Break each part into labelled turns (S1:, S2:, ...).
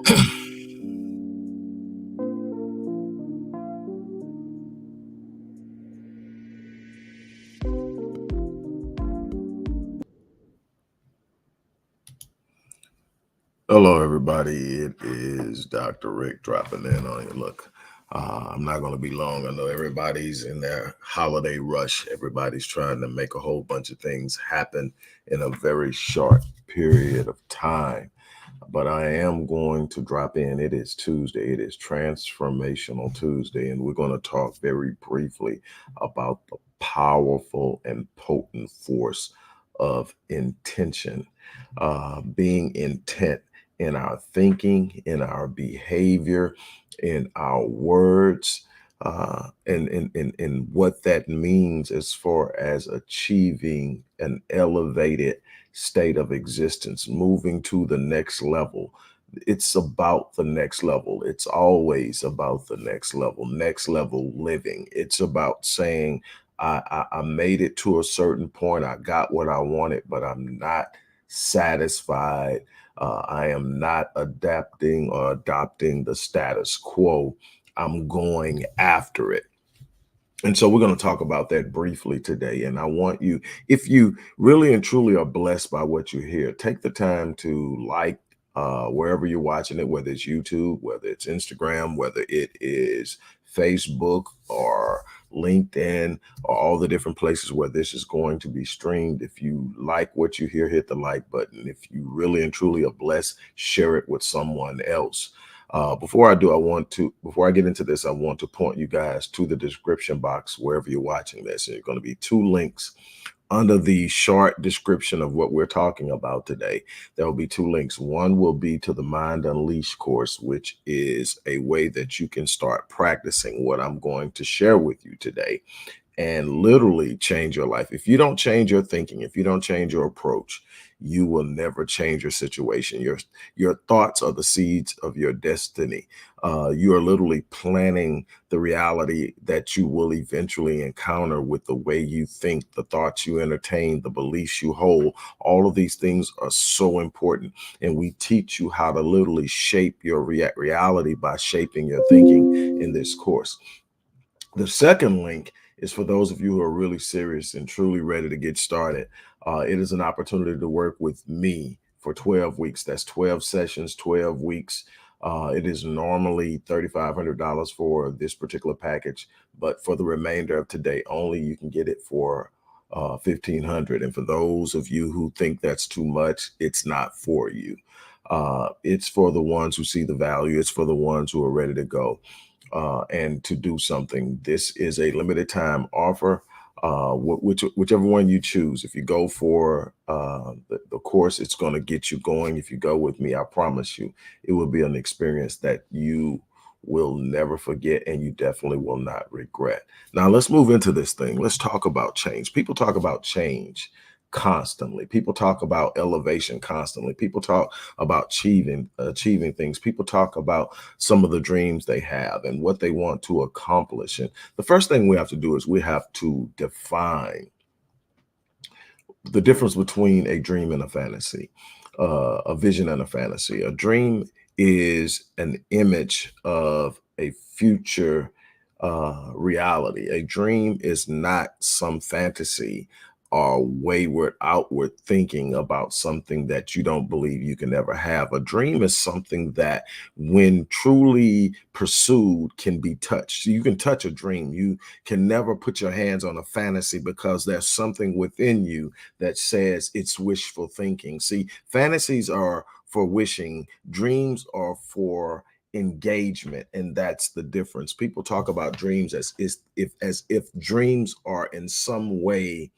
S1: Hello, everybody. It is Dr. Rick dropping in on you. Look, I'm not going to be long. I know everybody's in their holiday rush. Everybody's trying to make a whole bunch of things happen in a very short period of time. But I am going to drop in. It is Tuesday. It is Transformational Tuesday. And we're going to talk very briefly about the powerful and potent force of intention, being intent in our thinking, in our behavior, in our words, and what that means as far as achieving an elevated state of existence, moving to the next level. It's about the next level. It's always about the next level living. It's about saying, I made it to a certain point. I got what I wanted, but I'm not satisfied. I am not adapting or adopting the status quo. I'm going after it. And so we're going to talk about that briefly today. And I want you, if you really and truly are blessed by what you hear, take the time to wherever you're watching it, whether it's YouTube, whether it's Instagram, whether it is Facebook or LinkedIn, or all the different places where this is going to be streamed. If you like what you hear, hit the like button. If you really and truly are blessed, share it with someone else. Before I get into this, I want to point you guys to the description box wherever you're watching this. There's going to be two links under the short description of what we're talking about today. There will be two links. One will be to the Mind Unleashed course, which is a way that you can start practicing what I'm going to share with you today and literally change your life. If you don't change your thinking, if you don't change your approach, you will never change your situation. Your thoughts are the seeds of your destiny. You are literally planning the reality that you will eventually encounter with the way you think, the thoughts you entertain, the beliefs you hold. All of these things are so important. And we teach you how to literally shape your reality by shaping your thinking in this course. The second link is for those of you who are really serious and truly ready to get started. It is an opportunity to work with me for 12 weeks. That's 12 sessions, 12 weeks. It is normally $3,500 for this particular package, but for the remainder of today only, you can get it for 1,500. And for those of you who think that's too much, it's not for you. It's for the ones who see the value. It's for the ones who are ready to go and to do something. This is a limited time offer, whichever one you choose. If you go for the course, it's going to get you going. If you go with me, I promise you, it will be an experience that you will never forget and you definitely will not regret. Now, let's move into this thing. Let's talk about change. People talk about change constantly. People talk about elevation constantly. People talk about achieving things. People talk about some of the dreams they have and what they want to accomplish. And the first thing we have to do is we have to define the difference between a dream and a fantasy, a vision and a fantasy. A dream is an image of a future reality. A dream is not some fantasy or wayward outward thinking about something that you don't believe you can ever have. A dream is something that, when truly pursued, can be touched. You can touch a dream. You can never put your hands on a fantasy because there's something within you that says it's wishful thinking. See, fantasies are for wishing, dreams are for engagement, and that's the difference. People talk about dreams as if dreams are in some way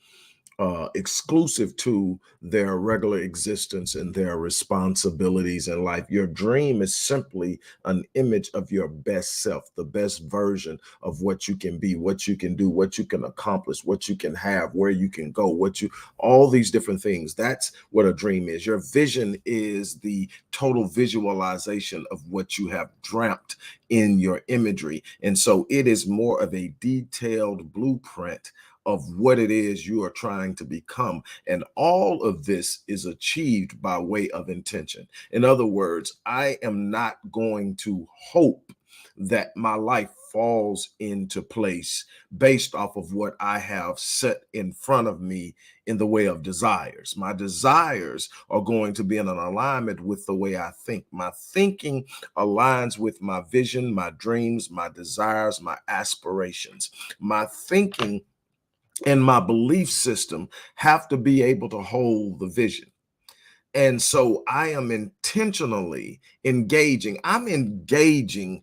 S1: exclusive to their regular existence and their responsibilities in life. Your dream is simply an image of your best self, the best version of what you can be, what you can do, what you can accomplish, what you can have, where you can go, all these different things. That's what a dream is. Your vision is the total visualization of what you have dreamt in your imagery. And so it is more of a detailed blueprint of what it is you are trying to become. And all of this is achieved by way of intention. In other words, I am not going to hope that my life falls into place based off of what I have set in front of me in the way of desires. My desires are going to be in an alignment with the way I think. My thinking aligns with my vision, my dreams, my desires, my aspirations. My thinking and my belief system have to be able to hold the vision. And so I am intentionally engaging. I'm engaging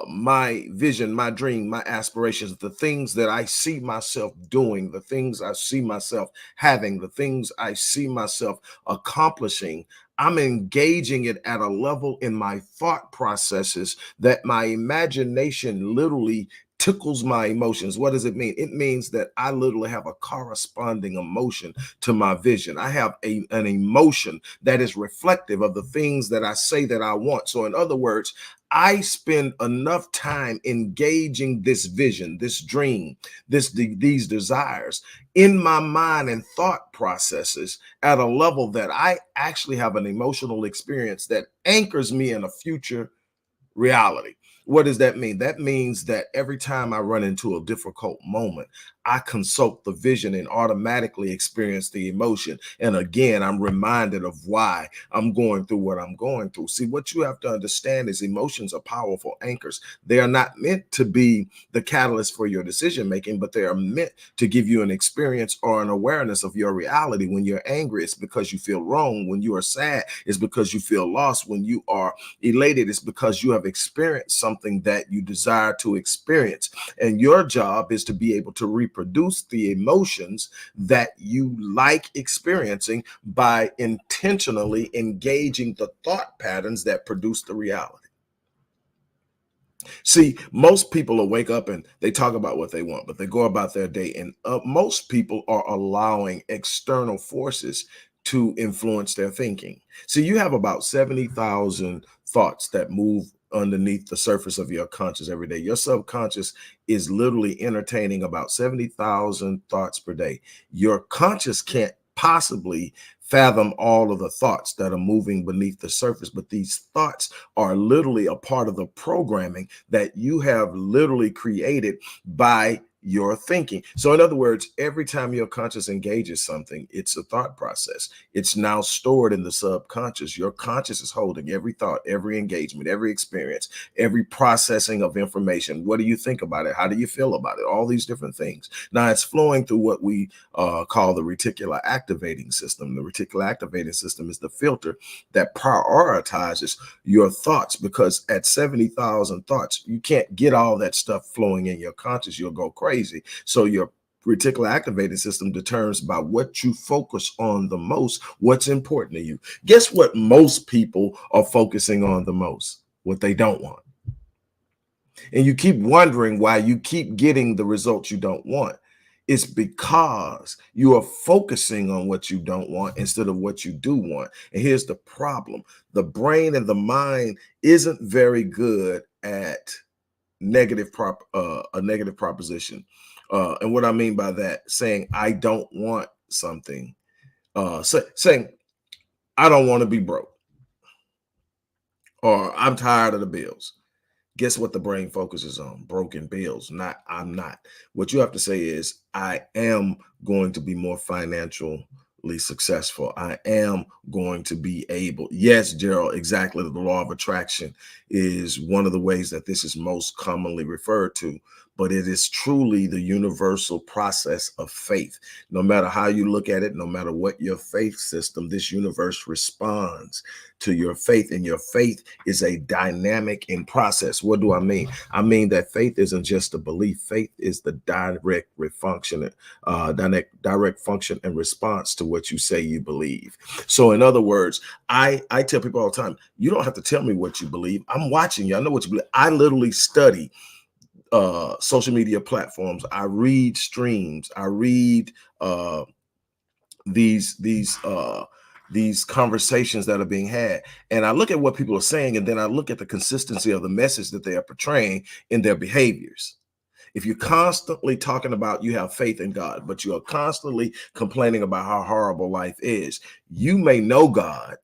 S1: my vision, my dream, my aspirations, the things that I see myself doing, the things I see myself having, the things I see myself accomplishing. I'm engaging it at a level in my thought processes that my imagination literally tickles my emotions. What does it mean? It means that I literally have a corresponding emotion to my vision. I have an emotion that is reflective of the things that I say that I want. So, in other words, I spend enough time engaging this vision, this dream, these desires in my mind and thought processes at a level that I actually have an emotional experience that anchors me in a future reality. What does that mean? That means that every time I run into a difficult moment, I consult the vision and automatically experience the emotion. And again, I'm reminded of why I'm going through what I'm going through. See, what you have to understand is emotions are powerful anchors. They are not meant to be the catalyst for your decision making, but they are meant to give you an experience or an awareness of your reality. When you're angry, it's because you feel wrong. When you are sad, it's because you feel lost. When you are elated, it's because you have experienced something that you desire to experience. And your job is to be able to reproduce the emotions that you like experiencing by intentionally engaging the thought patterns that produce the reality. See, most people will wake up and they talk about what they want, but they go about their day. And most people are allowing external forces to influence their thinking. See, you have about 70,000 thoughts that move underneath the surface of your conscious every day. Your subconscious is literally entertaining about 70,000 thoughts per day. Your conscious can't possibly fathom all of the thoughts that are moving beneath the surface, but these thoughts are literally a part of the programming that you have literally created by your thinking. So in other words, every time your conscious engages something, it's a thought process. It's now stored in the subconscious. Your conscious is holding every thought, every engagement, every experience, every processing of information. What do you think about it? How do you feel about it? All these different things. Now it's flowing through what we call the reticular activating system. The reticular activating system is the filter that prioritizes your thoughts, because at 70,000 thoughts, you can't get all that stuff flowing in your conscious. You'll go crazy. So your reticular activating system determines by what you focus on the most, what's important to you. Guess what most people are focusing on the most? What they don't want. And you keep wondering why you keep getting the results you don't want. It's because you are focusing on what you don't want instead of what you do want. And here's the problem: the brain and the mind isn't very good at a negative proposition. And what I mean by that, saying I don't want something, saying I don't want to be broke, or I'm tired of the bills. Guess what the brain focuses on? Broken bills, not I'm not. What you have to say is, I am going to be more financially successful. I am going to be able. Yes, Gerald, exactly. The law of attraction is one of the ways that this is most commonly referred to, but it is truly the universal process of faith. No matter how you look at it, no matter what your faith system, this universe responds to your faith, and your faith is a dynamic in process. What do I mean? I mean that faith isn't just a belief. Faith is the direct function and response to what you say you believe. So in other words, I tell people all the time, you don't have to tell me what you believe. I'm watching you. I know what you believe. I literally study social media platforms. I read streams. I read these these uh these conversations that are being had, and I look at what people are saying, and then I look at the consistency of the message that they are portraying in their behaviors. If you're constantly talking about you have faith in God, but you are constantly complaining about how horrible life is, you may know God,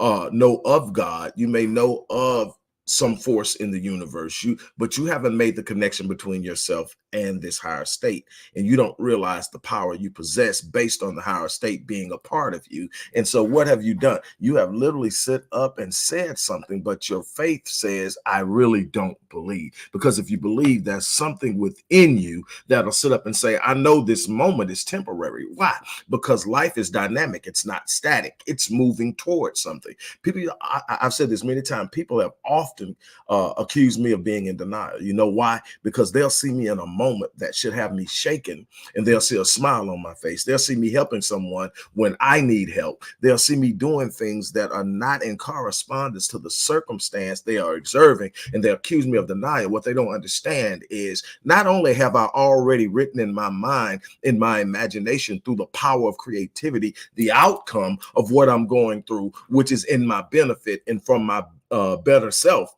S1: know of God, you may know of some force in the universe, but you haven't made the connection between yourself and this higher state, and you don't realize the power you possess based on the higher state being a part of you. And so what have you done? You have literally sit up and said something, but your faith says, I really don't believe. Because if you believe, there's something within you that'll sit up and say, I know this moment is temporary. Why? Because life is dynamic. It's not static. It's moving towards something. People, I've said this many times, people have often accused me of being in denial. You know why? Because they'll see me in a moment that should have me shaken, and they'll see a smile on my face. They'll see me helping someone when I need help. They'll see me doing things that are not in correspondence to the circumstance they are observing, and they accuse me of denial. What they don't understand is not only have I already written in my mind, in my imagination, through the power of creativity, the outcome of what I'm going through, which is in my benefit and from my better self,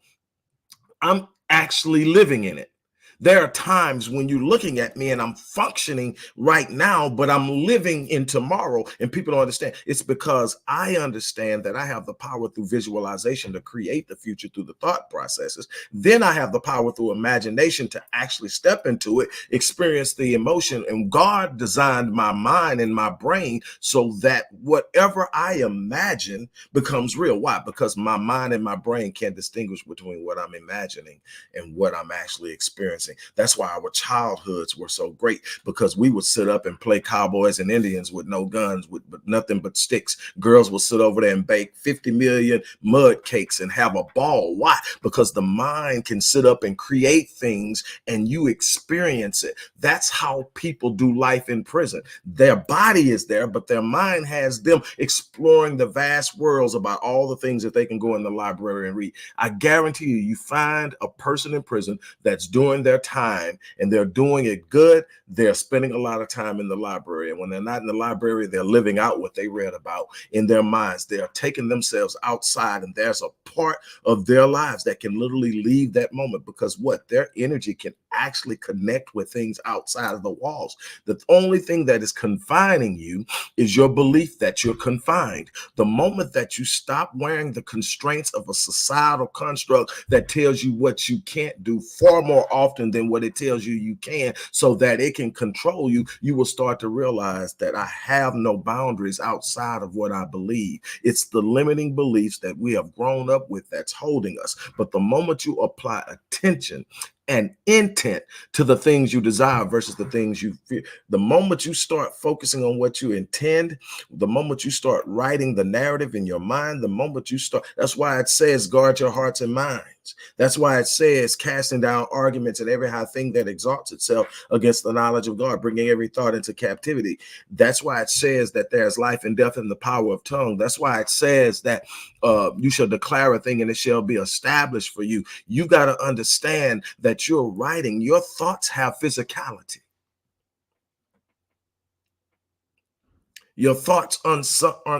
S1: I'm actually living in it. There are times when you're looking at me and I'm functioning right now, but I'm living in tomorrow, and people don't understand. It's because I understand that I have the power through visualization to create the future through the thought processes. Then I have the power through imagination to actually step into it, experience the emotion. And God designed my mind and my brain so that whatever I imagine becomes real. Why? Because my mind and my brain can't distinguish between what I'm imagining and what I'm actually experiencing. That's why our childhoods were so great, because we would sit up and play cowboys and Indians with no guns, with nothing but sticks. Girls will sit over there and bake 50 million mud cakes and have a ball. Why? Because the mind can sit up and create things and you experience it. That's how people do life in prison. Their body is there, but their mind has them exploring the vast worlds about all the things that they can go in the library and read. I guarantee you, you find a person in prison that's doing their time and they're doing it good, they're spending a lot of time in the library. And when they're not in the library, they're living out what they read about in their minds. They're taking themselves outside, and there's a part of their lives that can literally leave that moment, because what? Their energy can actually connect with things outside of the walls. The only thing that is confining you is your belief that you're confined. The moment that you stop wearing the constraints of a societal construct that tells you what you can't do far more often than what it tells you you can, so that it can control you, you will start to realize that I have no boundaries outside of what I believe. It's the limiting beliefs that we have grown up with that's holding us. But the moment you apply attention and intent to the things you desire versus the things you fear, the moment you start focusing on what you intend, the moment you start writing the narrative in your mind, the moment you start, that's why it says guard your hearts and minds. That's why it says casting down arguments and every high thing that exalts itself against the knowledge of God, bringing every thought into captivity. That's why it says that there's life and death in the power of tongue. That's why it says that you shall declare a thing and it shall be established for you. You got to understand that you're writing. Your thoughts have physicality. Your thoughts aren't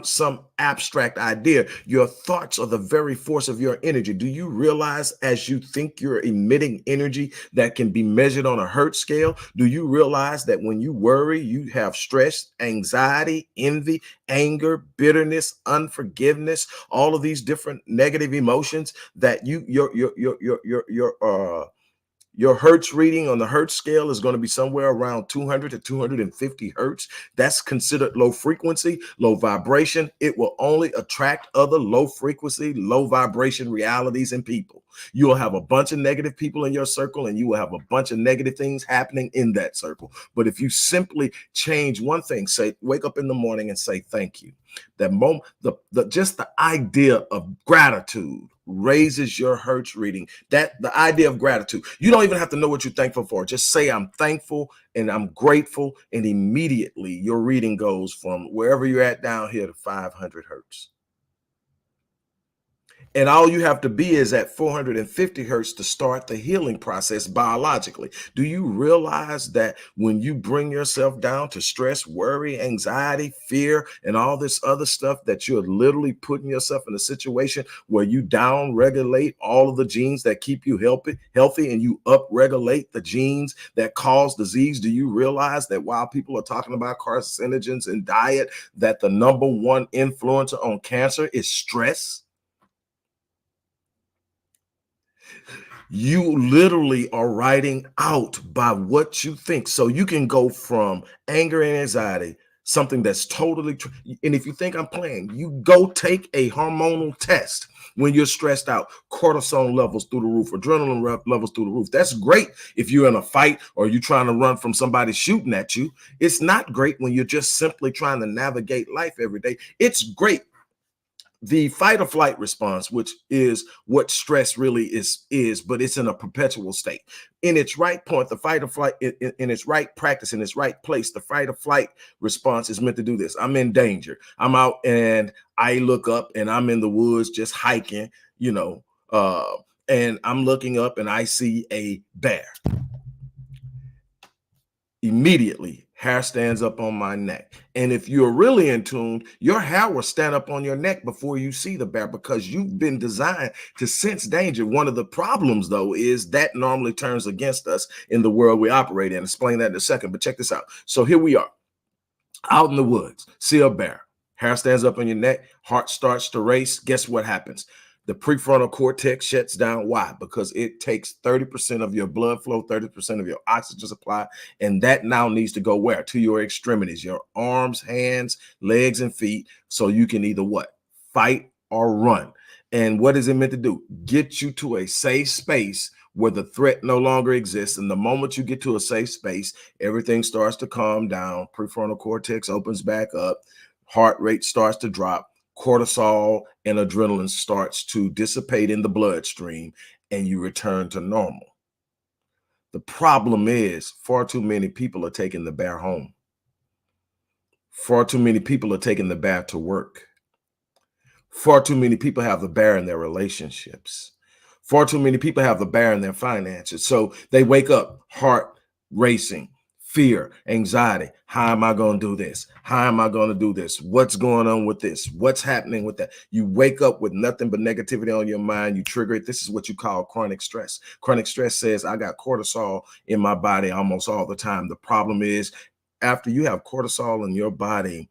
S1: some abstract idea. Your thoughts are the very force of your energy. Do you realize as you think you're emitting energy that can be measured on a Hertz scale? Do you realize that when you worry, you have stress, anxiety, envy, anger, bitterness, unforgiveness, all of these different negative emotions that your Hertz reading on the Hertz scale is going to be somewhere around 200 to 250 Hertz. That's considered low frequency, low vibration. It will only attract other low frequency, low vibration realities and people. You'll have a bunch of negative people in your circle, and you will have a bunch of negative things happening in that circle. But if you simply change one thing, say, wake up in the morning and say, thank you. That moment, just the idea of gratitude raises your Hertz reading. That the idea of gratitude. You don't even have to know what you're thankful for. Just say, I'm thankful and I'm grateful. And immediately your reading goes from wherever you're at down here to 500 Hertz. And all you have to be is at 450 hertz to start the healing process biologically. Do you realize that when you bring yourself down to stress, worry, anxiety, fear, and all this other stuff, that you're literally putting yourself in a situation where you down regulate all of the genes that keep you healthy, and you up regulate the genes that cause disease? Do you realize that while people are talking about carcinogens and diet, that the number one influencer on cancer is stress? You literally are writing out by what you think. So you can go from anger and anxiety, something that's totally true. And if you think I'm playing, you go take a hormonal test when you're stressed out. Cortisol levels through the roof, adrenaline levels through the roof. That's great if you're in a fight or you're trying to run from somebody shooting at you. It's not great when you're just simply trying to navigate life every day. It's great. The fight or flight response, which is what stress really is, but it's in a perpetual state. In its right point, the fight or flight, in its right practice, in its right place, the fight or flight response is meant to do this. I'm in danger. I'm out and I look up and I'm in the woods just hiking, and I'm looking up and I see a bear. Immediately, hair stands up on my neck. And if you're really in tune, your hair will stand up on your neck before you see the bear, because you've been designed to sense danger. One of the problems, though, is that normally turns against us in the world we operate in. I'll explain that in a second, but check this out. So here we are out in the woods, see a bear, hair stands up on your neck, heart starts to race. Guess what happens? The prefrontal cortex shuts down. Why? Because it takes 30% of your blood flow, 30% of your oxygen supply, and that now needs to go where? To your extremities, your arms, hands, legs, and feet, so you can either what? Fight or run. And what is it meant to do? Get you to a safe space where the threat no longer exists. And the moment you get to a safe space, everything starts to calm down. Prefrontal cortex opens back up. Heart rate starts to drop. Cortisol and adrenaline starts to dissipate in the bloodstream, and you return to normal. The problem is far too many people are taking the bear home. Far too many people are taking the bear to work. Far too many people have the bear in their relationships. Far too many people have the bear in their finances. So they wake up, heart racing, fear, anxiety. How am I going to do this? How am I going to do this? What's going on with this? What's happening with that? You wake up with nothing but negativity on your mind. You trigger it. This is what you call chronic stress. Chronic stress says, I got cortisol in my body almost all the time. The problem is, after you have cortisol in your body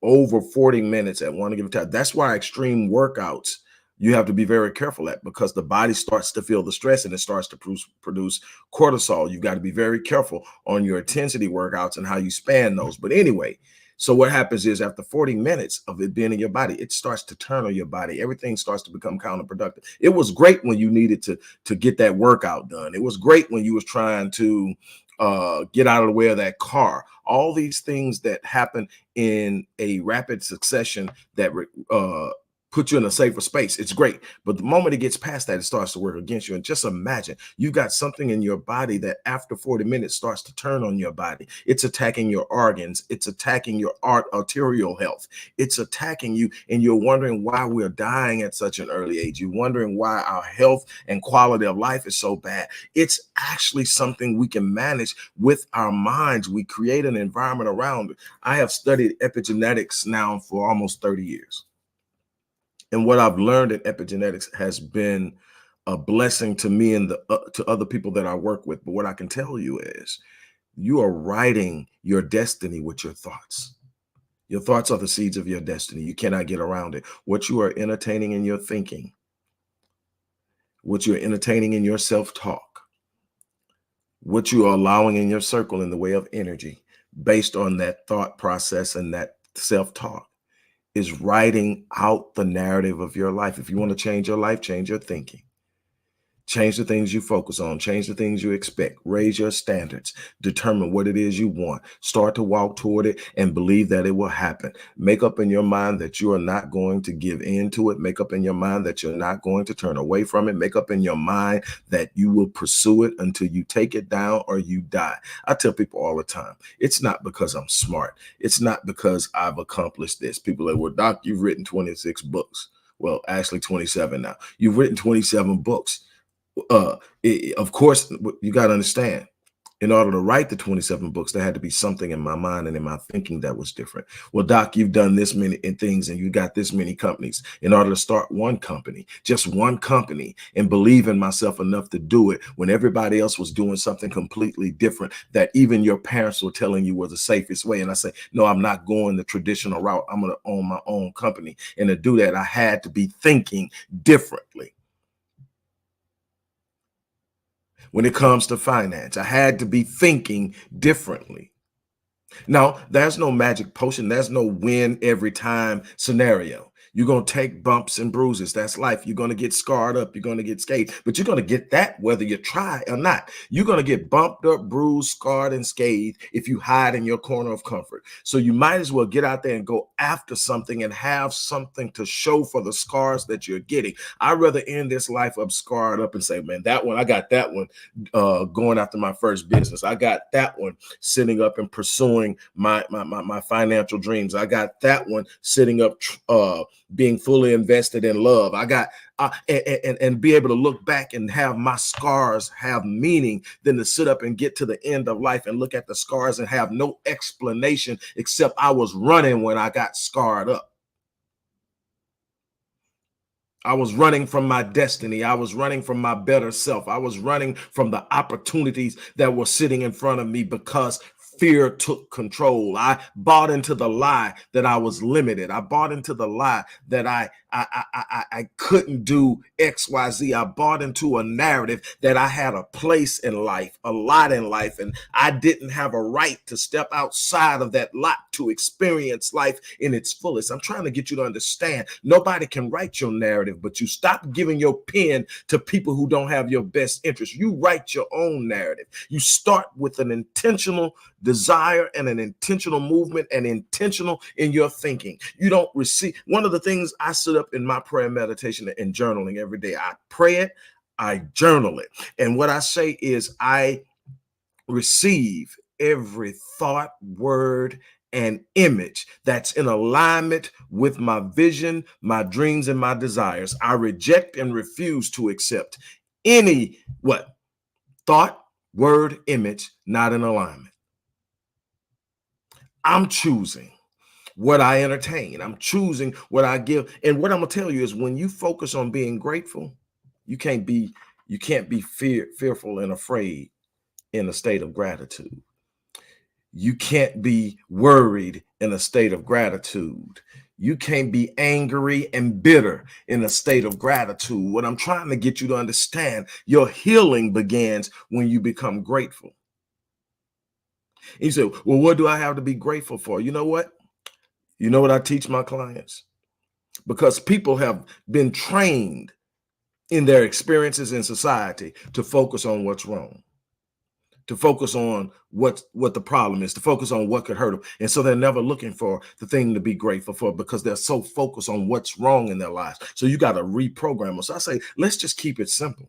S1: over 40 minutes at one given time. That's why extreme workouts, you have to be very careful at, because the body starts to feel the stress and it starts to produce cortisol. You've got to be very careful on your intensity workouts and how you span those. But anyway, so what happens is, after 40 minutes of it being in your body, it starts to turn on your body. Everything starts to become counterproductive. It was great when you needed to get that workout done. It was great when you was trying to get out of the way of that car. All these things that happen in a rapid succession that put you in a safer space. It's great. But the moment it gets past that, it starts to work against you. And just imagine you've got something in your body that after 40 minutes starts to turn on your body. It's attacking your organs. It's attacking your arterial health. It's attacking you. And you're wondering why we're dying at such an early age. You're wondering why our health and quality of life is so bad. It's actually something we can manage with our minds. We create an environment around it. I have studied epigenetics now for almost 30 years. And what I've learned in epigenetics has been a blessing to me and to other people that I work with. But what I can tell you is, you are writing your destiny with your thoughts. Your thoughts are the seeds of your destiny. You cannot get around it. What you are entertaining in your thinking, what you're entertaining in your self-talk, what you are allowing in your circle in the way of energy, based on that thought process and that self-talk, is writing out the narrative of your life. If you want to change your life, change your thinking. Change the things you focus on. Change the things you expect. Raise your standards. Determine what it is you want. Start to walk toward it and believe that it will happen. Make up in your mind that you are not going to give in to it. Make up in your mind that you're not going to turn away from it. Make up in your mind that you will pursue it until you take it down or you die. I tell people all the time, it's not because I'm smart. It's not because I've accomplished this. People are like, well, Doc, you've written 26 books. well, actually 27 now. You've written 27 books. Of course, you got to understand, in order to write the 27 books, there had to be something in my mind and in my thinking that was different. Well, Doc, you've done this many things and you got this many companies. In order to start one company, just one company, and believe in myself enough to do it when everybody else was doing something completely different that even your parents were telling you was the safest way. And I say, no, I'm not going the traditional route. I'm going to own my own company. And to do that, I had to be thinking differently. When it comes to finance, I had to be thinking differently. Now, there's no magic potion. There's no win every time scenario. You're going to take bumps and bruises. That's life. You're going to get scarred up. You're going to get scathed, but you're going to get that whether you try or not. You're going to get bumped up, bruised, scarred, and scathed if you hide in your corner of comfort. So you might as well get out there and go after something and have something to show for the scars that you're getting. I'd rather end this life up scarred up and say, man, that one, I got that one going after my first business. I got that one sitting up and pursuing my financial dreams. I got that one sitting up being fully invested in love. I got and be able to look back and have my scars have meaning than to sit up and get to the end of life and look at the scars and have no explanation except I was running when I got scarred up. I was running from my destiny. I was running from my better self. I was running from the opportunities that were sitting in front of me because fear took control. I bought into the lie that I was limited. I bought into the lie that I couldn't do X, Y, Z. I bought into a narrative that I had a place in life, a lot in life, and I didn't have a right to step outside of that lot to experience life in its fullest. I'm trying to get you to understand nobody can write your narrative, but you stop giving your pen to people who don't have your best interest. You write your own narrative. You start with an intentional desire and an intentional movement and intentional in your thinking. You don't receive. One of the things I sit up in my prayer, meditation, and journaling every day, I pray it, I journal it. And what I say is I receive every thought, word, and image that's in alignment with my vision, my dreams, and my desires. I reject and refuse to accept any thought, word, image not in alignment. I'm choosing what I entertain. I'm choosing what I give. And what I'm gonna tell you is when you focus on being grateful, you can't be fearful and afraid in a state of gratitude. You can't be worried in a state of gratitude. You can't be angry and bitter in a state of gratitude. What I'm trying to get you to understand, your healing begins when you become grateful. And you say, well, what do I have to be grateful for? You know what? You know what I teach my clients? Because people have been trained in their experiences in society to focus on what's wrong, to focus on what the problem is, to focus on what could hurt them. And so they're never looking for the thing to be grateful for because they're so focused on what's wrong in their lives. So you got to reprogram them. So I say, let's just keep it simple.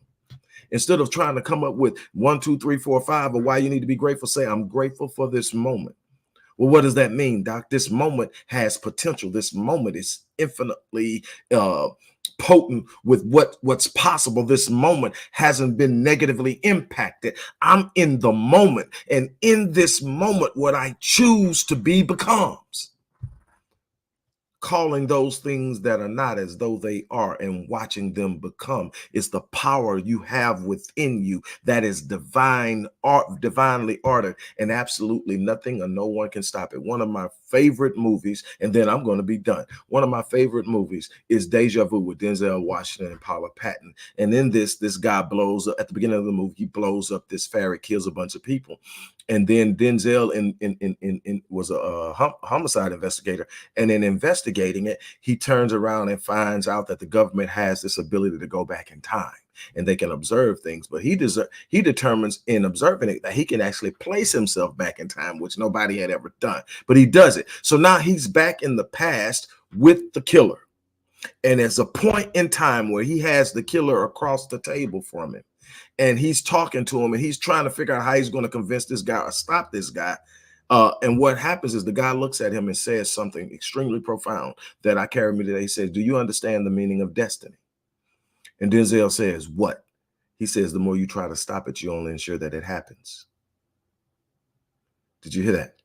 S1: Instead of trying to come up with 1, 2, 3, 4, 5 of why you need to be grateful, say, I'm grateful for this moment. Well, what does that mean, Doc? This moment has potential. This moment is infinitely potent with what's possible. This moment hasn't been negatively impacted. I'm in the moment, and in this moment, what I choose to be becomes. Calling those things that are not as though they are and watching them become is the power you have within you that is divinely ordered, and absolutely nothing or no one can stop it. One of my favorite movies, and then I'm going to be done. One of my favorite movies is Deja Vu with Denzel Washington and Paula Patton. And in this guy blows up at the beginning of the movie. He blows up this ferry, kills a bunch of people. And then Denzel was a homicide investigator. And in investigating it, he turns around and finds out that the government has this ability to go back in time and they can observe things. But he determines in observing it that he can actually place himself back in time, which nobody had ever done. But he does it. So now he's back in the past with the killer. And there's a point in time where he has the killer across the table from him. And he's talking to him and he's trying to figure out how he's going to convince this guy or stop this guy. And what happens is the guy looks at him and says something extremely profound that I carry me today. He says, "Do you understand the meaning of destiny?" And Denzel says, "What?" He says, "The more you try to stop it, you only ensure that it happens." Did you hear that?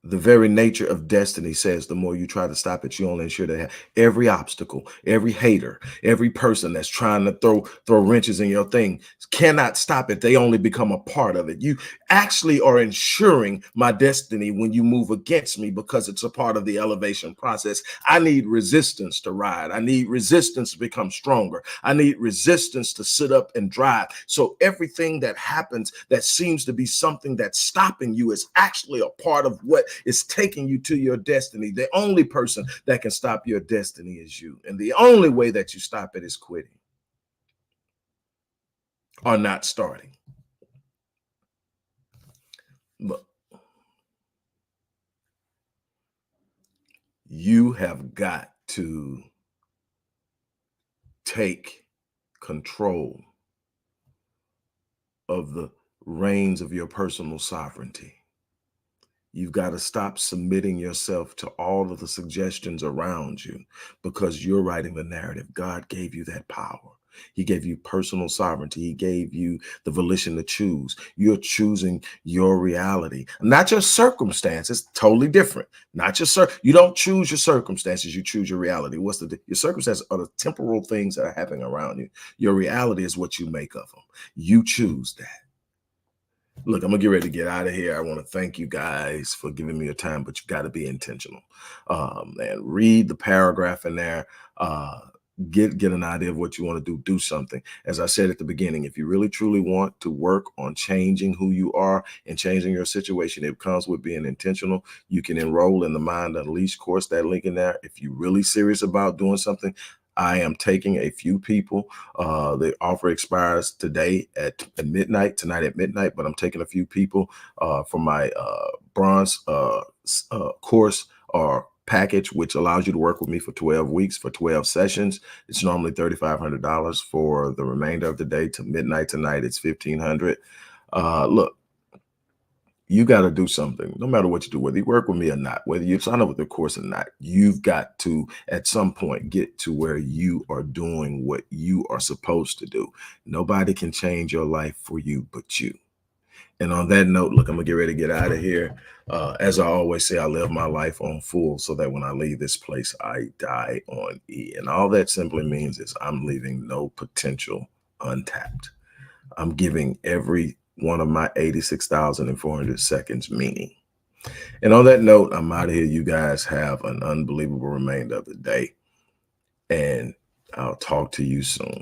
S1: The very nature of destiny says the more you try to stop it, you only ensure that every obstacle, every hater, every person that's trying to throw wrenches in your thing cannot stop it. They only become a part of it. You actually are ensuring my destiny when you move against me because it's a part of the elevation process. I need resistance to ride. I need resistance to become stronger. I need resistance to sit up and drive. So everything that happens that seems to be something that's stopping you is actually a part of what is taking you to your destiny. The only person that can stop your destiny is you. And the only way that you stop it is quitting or not starting. But you have got to take control of the reins of your personal sovereignty. You've got to stop submitting yourself to all of the suggestions around you because you're writing the narrative. God gave you that power. He gave you personal sovereignty. He gave you the volition to choose. You're choosing your reality, not your circumstances. Totally different. Not your you don't choose your circumstances. You choose your reality. Your circumstances are the temporal things that are happening around you. Your reality is what you make of them. You choose that. Look, I'm gonna get ready to get out of here. I want to thank you guys for giving me your time, but you got to be intentional. And read the paragraph in there. Uh, get an idea of what you want to do. Do something. As I said at the beginning, if you really truly want to work on changing who you are and changing your situation, it comes with being intentional. You can enroll in the Mind Unleashed course. That link in there. If you're really serious about doing something, I am taking a few people. The offer expires today at midnight, tonight at midnight, but I'm taking a few people for my bronze course or package, which allows you to work with me for 12 weeks, for 12 sessions. It's normally $3,500 for the remainder of the day to midnight tonight. It's $1,500. Look, you got to do something no matter what you do, whether you work with me or not, whether you sign up with the course or not. You've got to at some point get to where you are doing what you are supposed to do. Nobody can change your life for you but you. And on that note, look, I'm gonna get ready to get out of here. As I always say, I live my life on full so that when I leave this place, I die on E. And all that simply means is I'm leaving no potential untapped. I'm giving every one of my 86,400 seconds meaning. And on that note, I'm out of here. You guys have an unbelievable remainder of the day. And I'll talk to you soon.